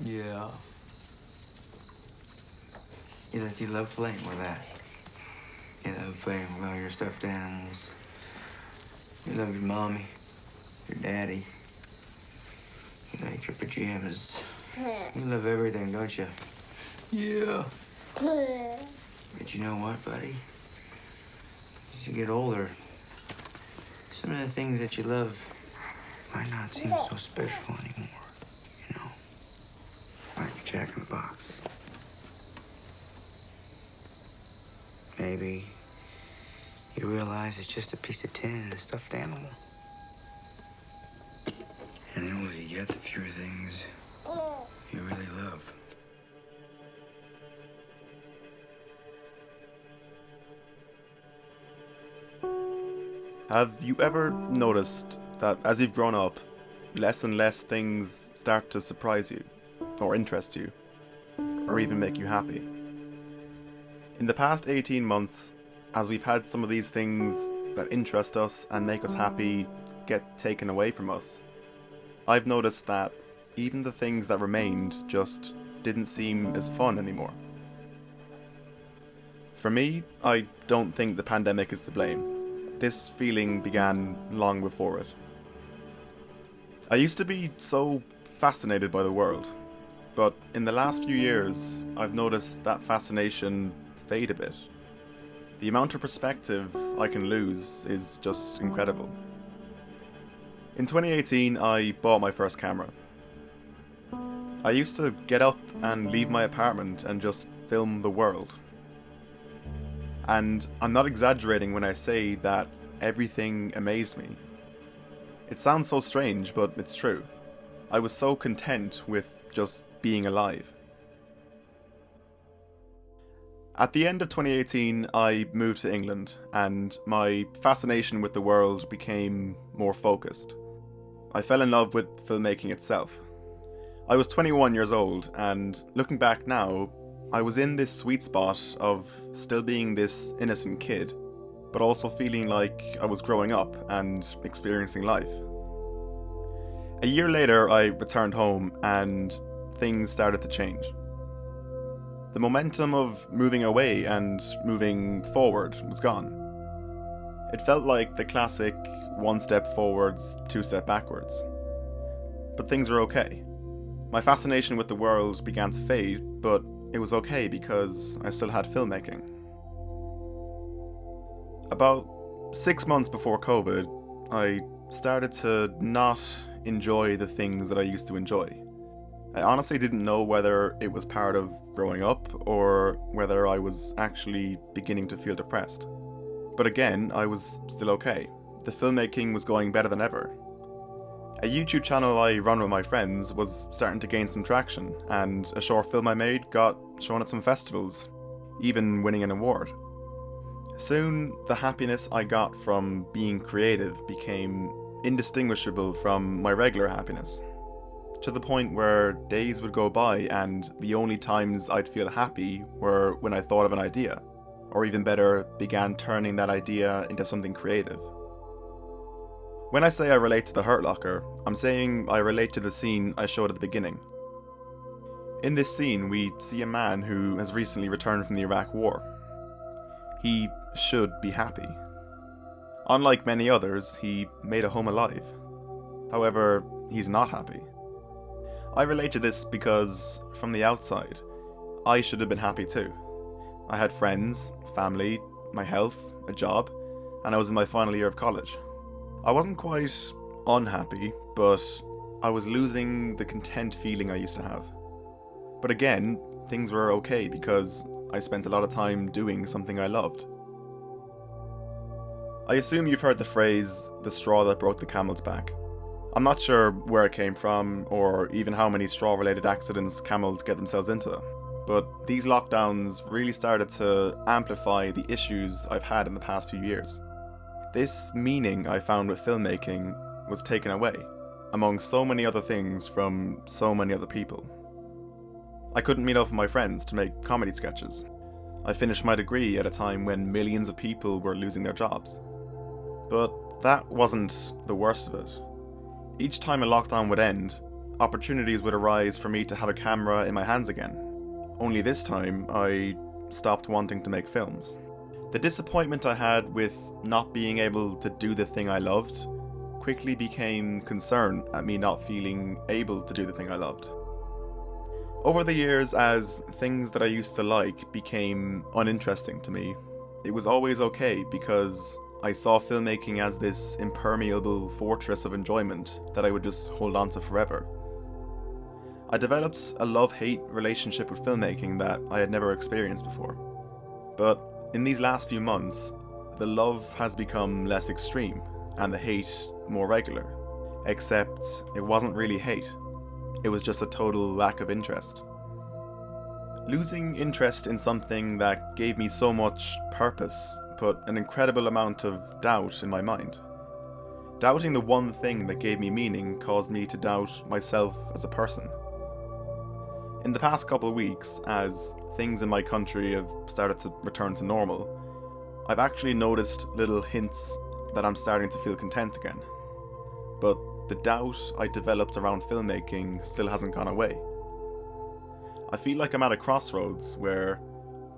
Yeah. You love playing with that. You love playing with all your stuffed animals. You love your mommy, your daddy. You like your pajamas. You love everything, don't you? Yeah. But you know what, buddy? As you get older, some of the things that you love might not seem so special anymore, you know? Like Jack in the Box. Maybe you realize it's just a piece of tin and a stuffed animal. And the older you get, the fewer things you really love. Have you ever noticed that as you've grown up, less and less things start to surprise you, or interest you, or even make you happy? In the past 18 months, as we've had some of these things that interest us and make us happy get taken away from us, I've noticed that even the things that remained just didn't seem as fun anymore. For me, I don't think the pandemic is to blame. This feeling began long before it. I used to be so fascinated by the world, but in the last few years, I've noticed that fascination fade a bit. The amount of perspective I can lose is just incredible. In 2018, I bought my first camera. I used to get up and leave my apartment and just film the world. And I'm not exaggerating when I say that everything amazed me. It sounds so strange, but it's true. I was so content with just being alive. At the end of 2018, I moved to England, and my fascination with the world became more focused. I fell in love with filmmaking itself. I was 21 years old, and looking back now, I was in this sweet spot of still being this innocent kid, but also feeling like I was growing up and experiencing life. A year later, I returned home and things started to change. The momentum of moving away and moving forward was gone. It felt like the classic one step forwards, two step backwards. But things are okay. My fascination with the world began to fade, but it was okay because I still had filmmaking. About 6 months before COVID, I started to not enjoy the things that I used to enjoy. I honestly didn't know whether it was part of growing up or whether I was actually beginning to feel depressed. But again, I was still okay. The filmmaking was going better than ever. A YouTube channel I run with my friends was starting to gain some traction, and a short film I made got shown at some festivals, even winning an award. Soon, the happiness I got from being creative became indistinguishable from my regular happiness, to the point where days would go by and the only times I'd feel happy were when I thought of an idea, or even better, began turning that idea into something creative. When I say I relate to The Hurt Locker, I'm saying I relate to the scene I showed at the beginning. In this scene, we see a man who has recently returned from the Iraq War. He should be happy. Unlike many others, he made a home alive. However, he's not happy. I relate to this because, from the outside, I should have been happy too. I had friends, family, my health, a job, and I was in my final year of college. I wasn't quite unhappy, but I was losing the content feeling I used to have. But again, things were okay because I spent a lot of time doing something I loved. I assume you've heard the phrase, the straw that broke the camel's back. I'm not sure where it came from, or even how many straw-related accidents camels get themselves into, but these lockdowns really started to amplify the issues I've had in the past few years. This meaning I found with filmmaking was taken away, among so many other things from so many other people. I couldn't meet up with my friends to make comedy sketches. I finished my degree at a time when millions of people were losing their jobs. But that wasn't the worst of it. Each time a lockdown would end, opportunities would arise for me to have a camera in my hands again. Only this time, I stopped wanting to make films. The disappointment I had with not being able to do the thing I loved quickly became concern at me not feeling able to do the thing I loved. Over the years, as things that I used to like became uninteresting to me, it was always okay because I saw filmmaking as this impermeable fortress of enjoyment that I would just hold on to forever. I developed a love-hate relationship with filmmaking that I had never experienced before. But in these last few months, the love has become less extreme and the hate more regular. Except it wasn't really hate. It was just a total lack of interest. Losing interest in something that gave me so much purpose put an incredible amount of doubt in my mind. Doubting the one thing that gave me meaning caused me to doubt myself as a person. In the past couple of weeks, as things in my country have started to return to normal, I've actually noticed little hints that I'm starting to feel content again. But the doubt I developed around filmmaking still hasn't gone away. I feel like I'm at a crossroads where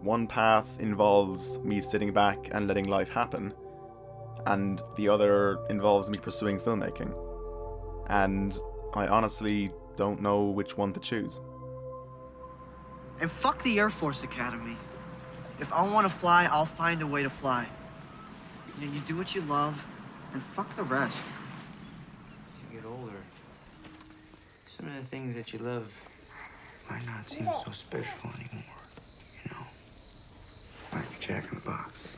one path involves me sitting back and letting life happen, and the other involves me pursuing filmmaking. And I honestly don't know which one to choose. And fuck the Air Force Academy. If I want to fly, I'll find a way to fly. You know, you do what you love, and fuck the rest. As you get older, some of the things that you love might not seem so special anymore, you know? Like Jack in the Box.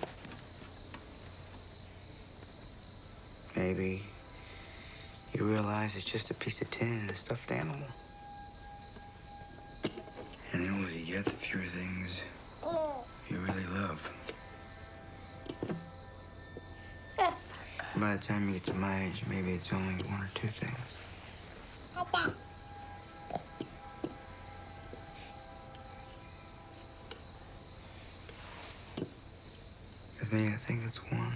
Maybe you realize it's just a piece of tin and a stuffed animal. And the older you get, the fewer things you really love. By the time you get to my age, maybe it's only one or two things. With me, I think it's one.